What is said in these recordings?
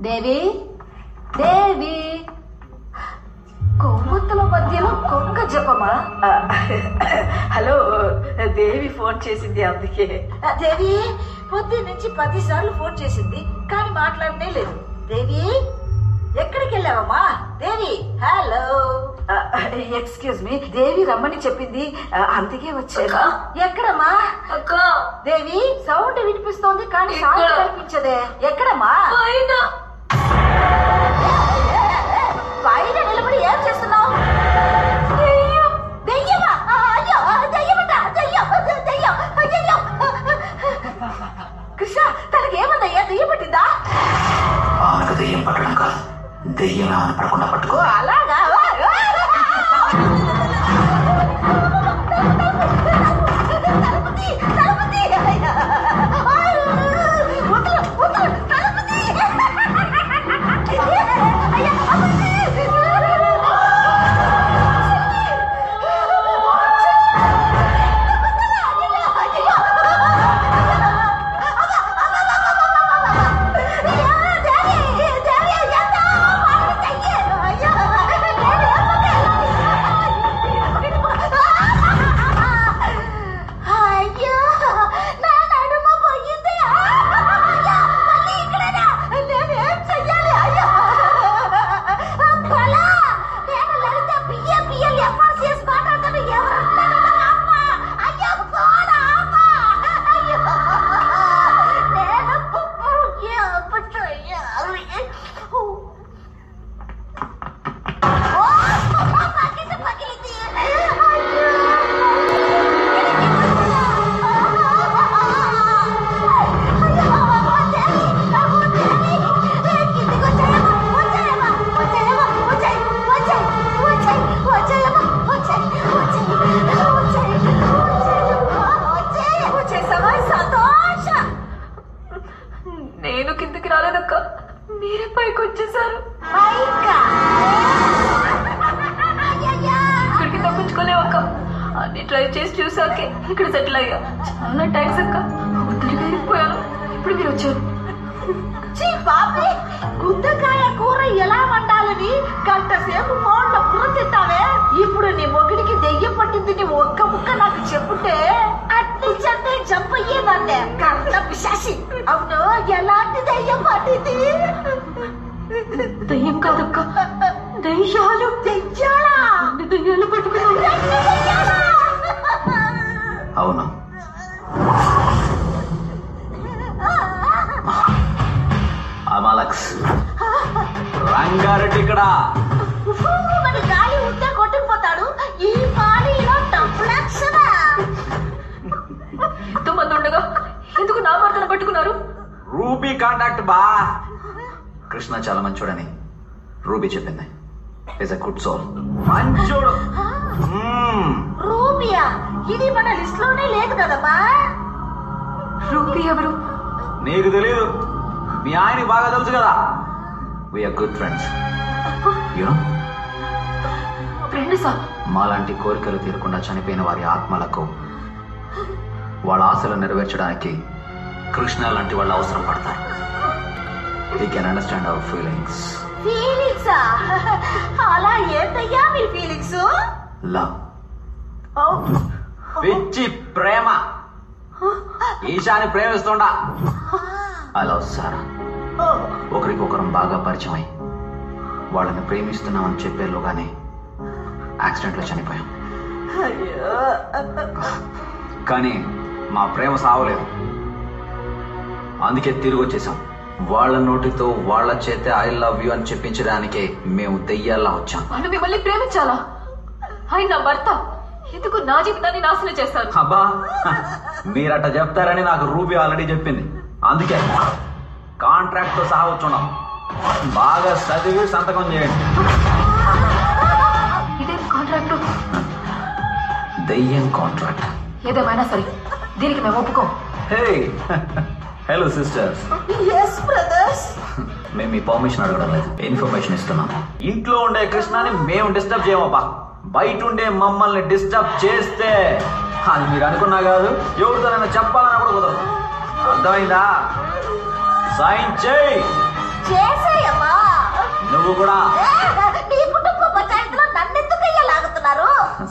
దేవి దేవి కొవ్వొత్తుల మధ్యలో కొంగ జపమా? హలో, దేవి ఫోన్ చేసింది, అందుకే. దేవి పొద్దు నుంచి 10 సార్లు ఫోన్ చేసింది కానీ మాట్లాడనే లేదు. దేవి ఎక్కడికి వెళ్ళావమ్మా? దేవి హలో. ఎక్స్క్యూజ్ మీ, దేవి రమ్మని చెప్పింది, అందుకే వచ్చా. ఎక్కడమ్మా? దేవి సౌండ్ వినిపిస్తోంది కానీ సౌండ్ కనిపించదే. ఎక్కడమ్మా? పైన నిలబడి ఏం చేస్తున్నావు? దెయ్యమా? అయ్యో దెయ్యమట, దెయ్యం దెయ్యం దెయ్యం. కృష్ణ తనకి ఏమన్నయ్యా? దెయ్యం పట్టిందా? ఆమెకు దెయ్యం పట్టడం కాదు, దెయ్యం ఆమెను పడకుండా పట్టుకో. అలాగా? నేను కిందకి రాలేదక్క, మీరే పైకి వచ్చేసారు. ఇక్కడికి తప్పించుకోలేవక్క, అన్ని ట్రై చేసి చూసాకే ఇక్కడ సెటిల్ అయ్యా. చాలా థ్యాంక్స్ అక్క, ఒత్తిడిగా అయిపోయాను. ఇప్పుడు మీరు వచ్చారు. గుండెకాయ కూర ఎలా వండాలని గంట సేపు ఫోన్లో కూర తింటావే. ఇప్పుడు నీ మొగిడికి దెయ్యం పట్టింది నీ ఒక్క ముక్క నాకు చెప్పుంటే అట్నించంటే చంపయ్యేదాన్నే. కర్ణ పిశాసి. అవును, ఎలాంటి దెయ్యం పట్టింది? దయ్యం కాదక్క, దయ్యాలు. దెయ్యాలా? దయ్యాలు పట్టుకున్నాను. అవును, అమాలక్స్ రంగారెడ్డి ఇక్కడ. మరి గాలి ఉంటే కొట్టుకుపోతాడు. ఈ పానీలో టంప్లక్షనా? ఎంతమంది ఉండగా ఎందుకు నా భర్తను పట్టుకున్నారు? రూబీ కాంటాక్ట్ బా. కృష్ణ చాలా మంచోడని రూబీ చెప్పింది. ఈజ్ ఎ గుడ్ సోల్, మంచోడు. రూబియా? ఇది మన లిస్ట్ లోనే లేదు కదమ్మా. రూబీ ఎవరు? నీకు తెలీదు, మీ ఆయనకి బాగా తెలుసు కదా. We are good friends. యూనో, ఫ్రెండ్సా? మాలాంటి కోరికలు తీరకుండా చనిపోయిన వారి ఆత్మలకు వాళ్ళ ఆశలు నెరవేర్చడానికి కృష్ణ లాంటి వాళ్ళు అవసరం పడతారు. We can understand our feelings. ఫీలింగ్సా? అలా ఏంటయ్యా మీ ఫీలింగ్స్? లవ్, పిచ్చి ప్రేమ. ఈశాని ప్రేమిస్తుండా. I love Sara. ఒకరికొకరం బాగా పరిచయం అయి వాళ్ళని ప్రేమిస్తున్నామని చెప్పేలోగానే యాక్సిడెంట్లో చనిపోయాం. కానీ మా ప్రేమ సావలేదు, అందుకే తిరిగి వచ్చేసాం. వాళ్ళ నోటితో వాళ్ళ చేతే ఐ లవ్ యూ అని చెప్పించడానికే మేము దెయ్యాల్లా వచ్చాం. వాళ్ళు మిమ్మల్ని ప్రేమించాలా? ఆయన నా భర్త, ఎందుకు నా జీవితాన్ని నాశనం చేస్తారు? అబ్బా, మీరట చెప్తారని నాకు రూబీ ఆల్రెడీ చెప్పింది. అందుకే కాంట్రాక్ట్ తో సహా వచ్చున్నాం. బాగా చదివి సంతకం చేయండి. ఇదేం కాంట్రాక్ట్? దెయ్యం కాంట్రాక్ట్. ఏదేమైనా సరే దీనికి మేము ఒప్పుకోం. హే, హలో సిస్టర్స్. yes brothers. మేము మీ పర్మిషన్ అడగడం లేదు, ఇన్ఫర్మేషన్ ఇస్తున్నాం. ఇంట్లో ఉండే కృష్ణని మేము డిస్టర్బ్ చేయమబ్బా. బయట ఉండే మమ్మల్ని డిస్టర్బ్ చేస్తే అది మీరు అనుకున్నా కాదు, ఎవరితోనైనా చెప్పాలని కూడా కుదరదు. అర్థమైందా? సైన్ చేయి. చేసేయమ్మా. నువ్వు కూడా నీ కుటుంబ పంచాయతీలో నన్నెందుకయ్యా లాగుతున్నారు?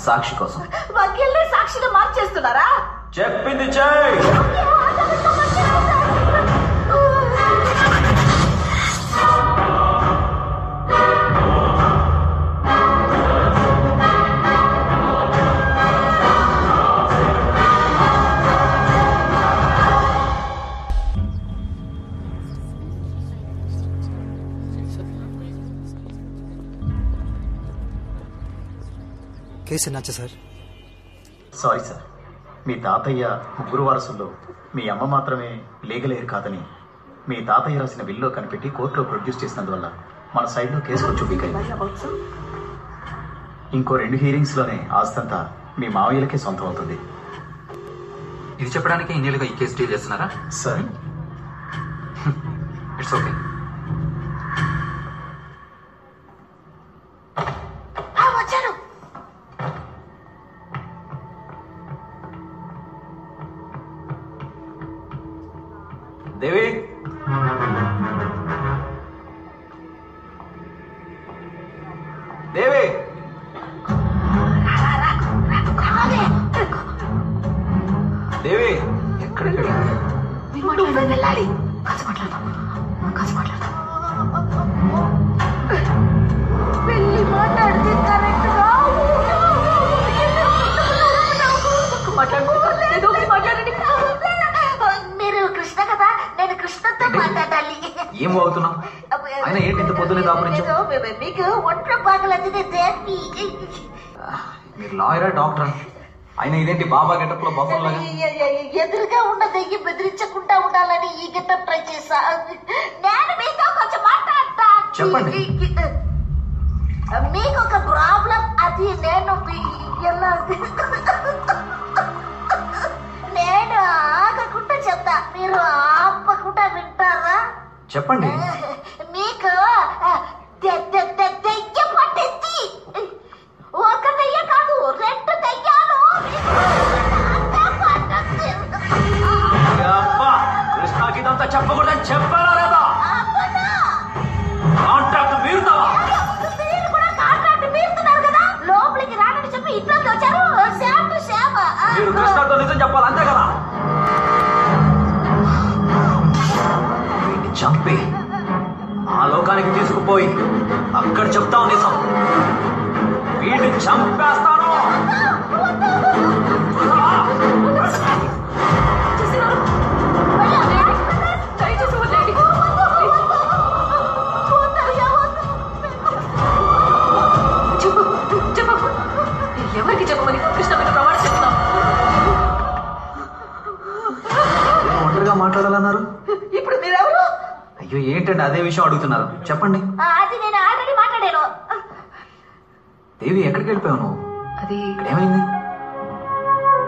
సాక్షి కోసం. వకీల్ని సాక్షిగా మార్చేస్తున్నారా? చెప్పింది చెయ్. కేసు ఎన్నాచా సార్? సారీ సార్, మీ తాతయ్య ముగ్గురు వారసుల్లో మీ అమ్మ మాత్రమే లీగల్ ఎయిర్ కాదని మీ తాతయ్య రాసిన విల్లో కనిపెట్టి కోర్టులో ప్రొడ్యూస్ చేసినందువల్ల మన సైడ్లో కేసు కొంచెం వీక్ అయింది. ఇంకో 2 హీరింగ్స్లోనే ఆస్తంతా మీ మావయ్యలకే సొంతం అవుతుంది. ఇది చెప్పడానికి ఇన్నేళ్ళుగా ఈ కేసు డీల్ చేస్తున్నారా? Sir it's okay. వచ్చాను. దేవి, దేవి, దేవి ఎక్కడికి వెళ్ళాలి? వెళ్ళాలి. కలిసి మాట్లాడదాం. వెళ్ళి మాట్లాడితే కరెక్ట్ గా మీరు కృష్ణ కదా, నేను కృష్ణతో మాట్లాడాలి. ఏం అవుతున్నావు? ఆయన ఏంటి ఇంత పొద్దునే దాపురించావు? మీకు ఒంట్లో బాగలేదు. మీరు లాయరా డాక్టరా? ఆయన ఇదేంటి బాబా గెటప్ లో బఫర్ లాగా? ఎదురుగా ఉన్న దెయ్యం బెదిరించకుండా ఉండాలని ఈ గెటప్ ట్రై చేశా. నేను మీతో కొంచెం మాట్లాడతా. చెప్పండి. మీకు ఒక ప్రాబ్లం, అది నేను నేను ఆగకుండా చెప్తా, మీరు ఆపకుండా వింటారా? చెప్పండి. మీకు దెయ్యం పట్టింది. ఒక దెయ్యం కాదు, 2 దెయ్యాలు. కృష్ణకి ఇదంతా చెప్పకూడదని చెప్పారా లేదా? కాంట్రాక్ట్ మీరుతావా? మీరు కూడా కాంట్రాక్ట్ మీరుతున్నారు కదా. లోపలికి రానని చెప్పి ఇంట్లోకి వచ్చారు. శ్యామ్ టు శ్యామ్. మీరు కృష్ణతో నిజం చెప్పాలి, అంతే కదా? వీడిని చంపి ఆ లోకానికి తీసుకుపోయి అక్కడ చెప్తావు నిజం. వీడిని చంపేస్తాను. ఎవరికి చెప్పమని కృష్ణ మీద ప్రమాణం చెప్తాం. ఒంటరిగా మాట్లాడాలన్నారు. ఇప్పుడు మీరెవరు? అయ్యో ఏంటండి అదే విషయం అడుగుతున్నారు, చెప్పండి. అది నేను ఆల్రెడీ మాట్లాడాను. దేవి ఎక్కడికి వెళ్ళిపోయావు నువ్వు? అది ఇక్కడ ఏమైంది?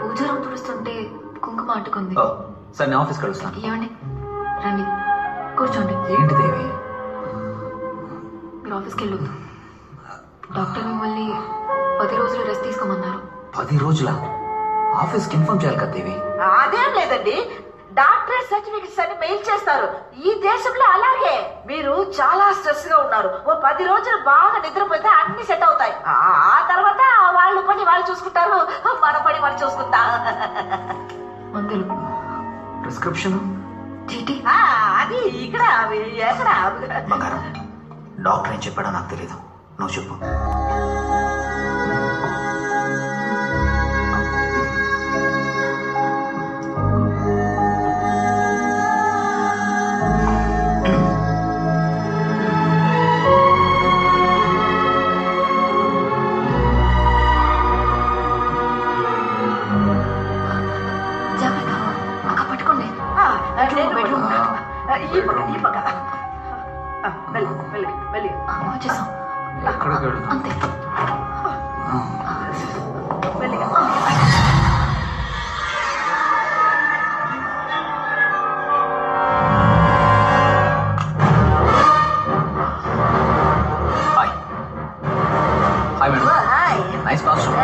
పూజారం తుడుస్తుంటే కుంకుమ అంటుకుంది. సరే నేను ఆఫీస్కి కలుస్తాను. ఏమండి రండి కూర్చోండి. ఏంటి దేవి? మీరు ఆఫీస్కి వెళ్ళొద్దు. డాక్టర్ మిమ్మల్ని 10 రోజులు రెస్ట్ తీసుకోమన్నారు. 10 రోజుల? ఆఫీస్కి ఇన్ఫార్మ్ చేయాలి కదా దేవి. అదేం లేదండి, డాక్టరేట్ సర్టిఫికెట్స్ అని మెయిల్ చేస్తారు. ఈ దేశంలో అలాగే. మీరు చాలా స్ట్రెస్ గా ఉన్నారు. ఓ 10 రోజులు బాగా నిద్రపోతే అన్ని సెట్ అవుతాయి. ఆ తర్వాత వాళ్ళు పని వాళ్ళు చూసుకుంటారు, మన పని మనం చూసుకుంటా. మందులు, ప్రిస్క్రిప్షన్, చీటీ. అది ఇక్కడ ఎక్కడ? బంగారం, డాక్టర్ ఏం చెప్పాడో నాకు తెలీదు, నువ్వు చెప్పు. వచ్చేసాం. ఎక్కడికి వెళ్తాం? అంతే. Hi. Hi madam. Nice costume.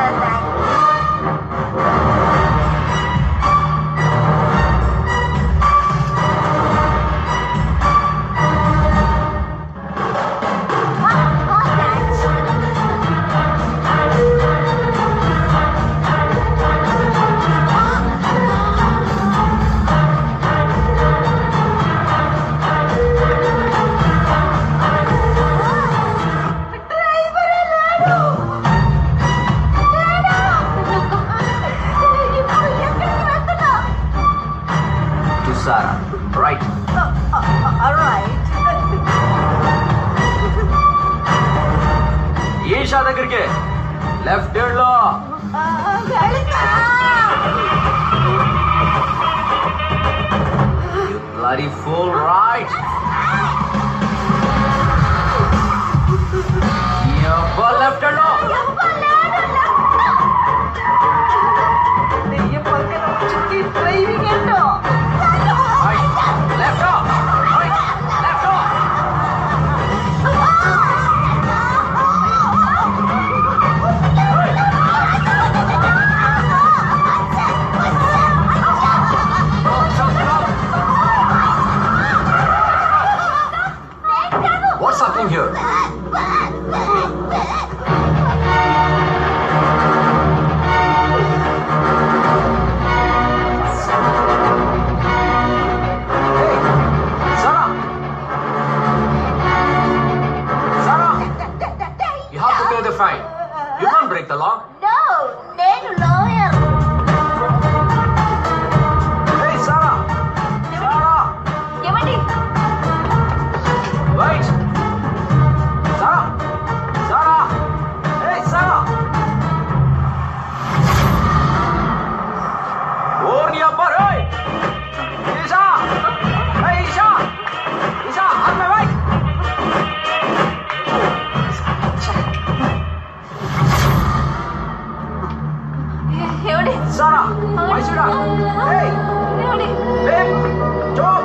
Sara right. Esha దగ్గరికి లెఫ్ట్ హ్యాండ్ లో. You bloody fool, right? Left hand లో. డ్రైవింగ్ ఏంటో left left. What's happening here? Fine. You can't break the law. No, నేను లాయర్. Hey, Sarah. Sarah. ఏమండి? Wait. Sarah. Sarah. Hey, Sarah. Warn your bar. Hey. Isha. Hey, Isha. Isha, on my way. ఏమండి? Sarah, why should I? Hey, ఏమండి? babe, stop.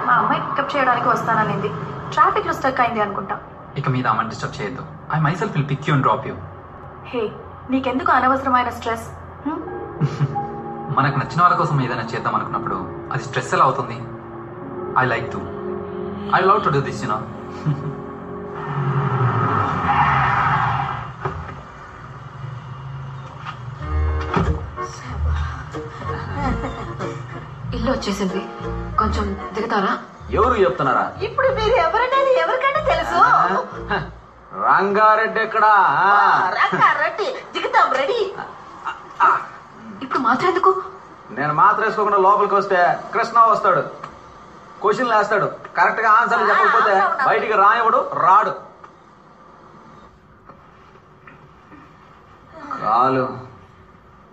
మా అమ్మాయి pickup చేయడానికి వస్తాననింది. Traffic లో stuck అయింది అనుకుంటా. ఇక మీద అమ్మని డిస్టర్బ్ చేయొద్దు. I myself will pick you and drop you. Hey, నీకెందుకు అనవసరమైన స్ట్రెస్? మనకు నచ్చిన వాళ్ళ కోసం ఏదైనా చేద్దాం అనుకున్నప్పుడు అది స్ట్రెస్ ఎలా అవుతుంది? I like to. I love to do this, you know. ఇల్లు వచ్చేసింది, కొంచెం దిగుతారా? ఎవరు చెప్తున్నారా? ఇప్పుడు మీరు ఎవరనేది ఎవరికైనా తెలుసు. రంగారెడ్డి ఎక్కడా? రంగారెడ్డి దిగుతాం, రెడీ. ఇప్పుడు మాత్రం ఎందుకు? నేను మాత్రం వేసుకోకుండా లోపలికి వస్తే కృష్ణ వస్తాడు, క్వశ్చన్లు వేస్తాడు. కరెక్ట్ గా ఆన్సర్లు చెప్పకపోతే బయటికి రానివ్వడు, రాడు.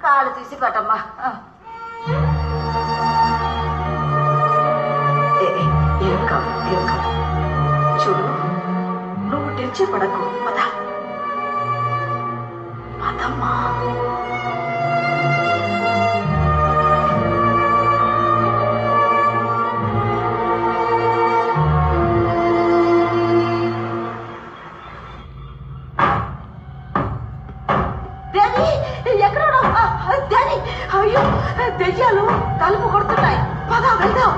కాలు తీసి పట్టమ్మా. ఏం కాదు, ఏం కాదు. చూడు, నువ్వు టెన్షన్ పడకు. పదమ్మా. అయ్యో, దెయ్యాలు తలుపు కొడుతున్నాయి. పద వెళ్దాం.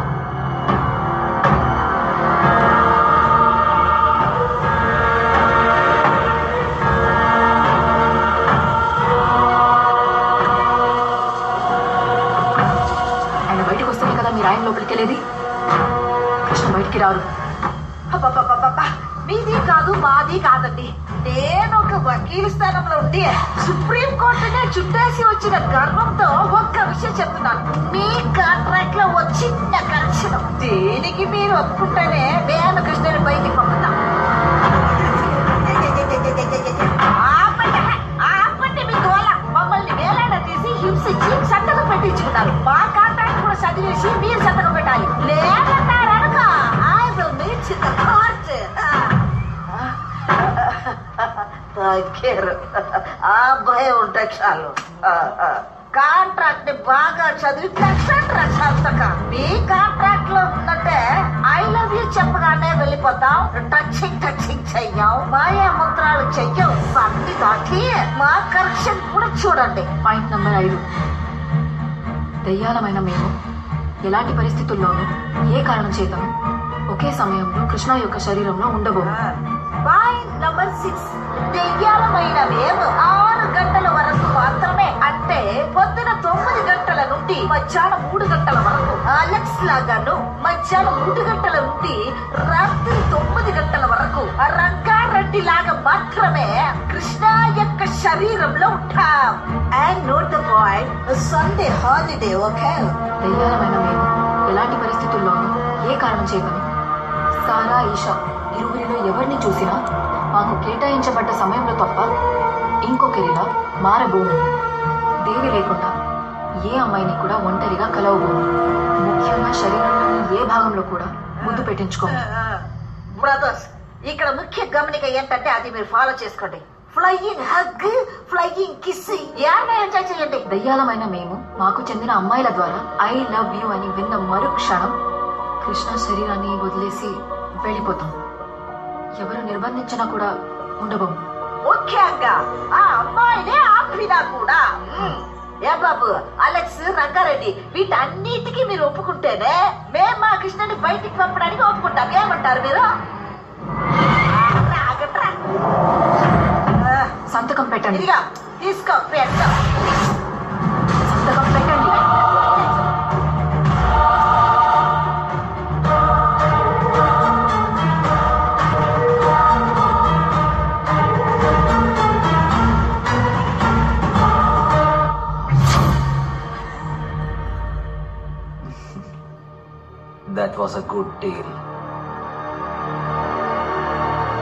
ఆయన బయటకు వస్తేనే కదా మీరు ఆయన లోపలికి వెళ్ళేది. కృష్ణ బయటికి రారు. మీది కాదు, మాది కాదండి. నేను ఒక వకీలు స్థానంలో ఉండి సుప్రీం కోర్టునే చుట్టేసి వచ్చిన గర్వంతో ఒక్క విషయం చెప్తున్నాను. మీ కాంట్రాక్ట్ లో చిన్న కరెక్షన్, దీనికి మీరు ఒప్పుకుంటేనే నేను కృష్ణని బయటికి పంపుతాం. ఆపండి మీ గోల. మమ్మల్ని వేలైనా తీసి హింసించి సంతకం పెట్టించుకున్నారు. మా కాంట్రాక్ట్ కూడా చదివేసి మీరు సంతకం పెట్టాలి. లేదంటారనుక I will meet in the court. ఆ భయం ఉంటే చాలు. కాంట్రాక్ట్ ని బాగా చదివి సంతకం. మీ కాంట్రాక్ట్ లో ఉందంటే ఐ లవ్ యూ చెప్పగానే వెళ్ళిపోతాం. టచింగ్ చెయ్యం, మాయా మంత్రాలు చెయ్యం. అన్ని దాటి మా కరెక్షన్ కూడా చూడండి. పాయింట్ నెంబర్ 5, దయ్యాలమైన మేము ఎలాంటి పరిస్థితుల్లోనూ ఏ కారణం చేతను ఒకే సమయంలో కృష్ణ యొక్క శరీరంలో ఉండబోము. పాయింట్ నెంబర్ 6, దెయ్యాలమైన మేము 6 గంటల వరకు మాత్రమే, అంటే పొద్దున 9 గంటల నుండి నుండి మధ్యాహ్నం 3 గంటల వరకు, అలెక్స్ లాగాను మధ్యాహ్నం 3 గంటల నుండి రాత్రి 9 గంటల వరకు రంగారెడ్డి లాగా మాత్రమే కృష్ణ యొక్క శరీరంలో ఉంటాం. And note the boy, Sunday holiday. Okay, దయ్యాలమైన మేము ఎలాంటి పరిస్థితుల్లోనూ ఏ కారణం చేయమని సారా, ఈషా ఇరువురిలో ఎవరిని చూసినా మాకు కేటాయించబడ్డ సమయంలో తప్ప ఇంకొకరిలా మారబోము. దేవి లేకుండా ఏ అమ్మాయిని కూడా ఒంటరిగా కలవబోము. ముఖ్యంగా శరీరంలోని ఏ భాగంలో కూడా ముద్దు పెట్టించుకోము. బ్రదర్స్, ఇక్కడ ముఖ్య గమనిక ఏంటంటే అది మీరు ఫాలో చేసుకోండి. Flying hug, flying kiss enjoy చేయండి. దయ్యాలమైన మేము మాకు చెందిన అమ్మాయిల ద్వారా ఐ లవ్ యూ అని విన్న మరుక్షణం కృష్ణ శరీరాన్ని వదిలేసి వెళ్ళిపోతాం. ఎవరు నిర్బంధించినా కూడా ఉండబోము. ముఖ్యంగా ఆ అమ్మాయినే ఆపినా కూడా. ఏ బాబు, అలెక్స్, రంగారెడ్డి వీటన్నిటికీ మీరు ఒప్పుకుంటేనే మేము మా కృష్ణని బయటికి పంపడానికి ఒప్పుకుంటాం. ఏమంటారు మీరు? సంతకం పెట్టండి. ఇదిగా తీసుకో, పెట్టు. సంతకం పెట్టండి. That was a good deal.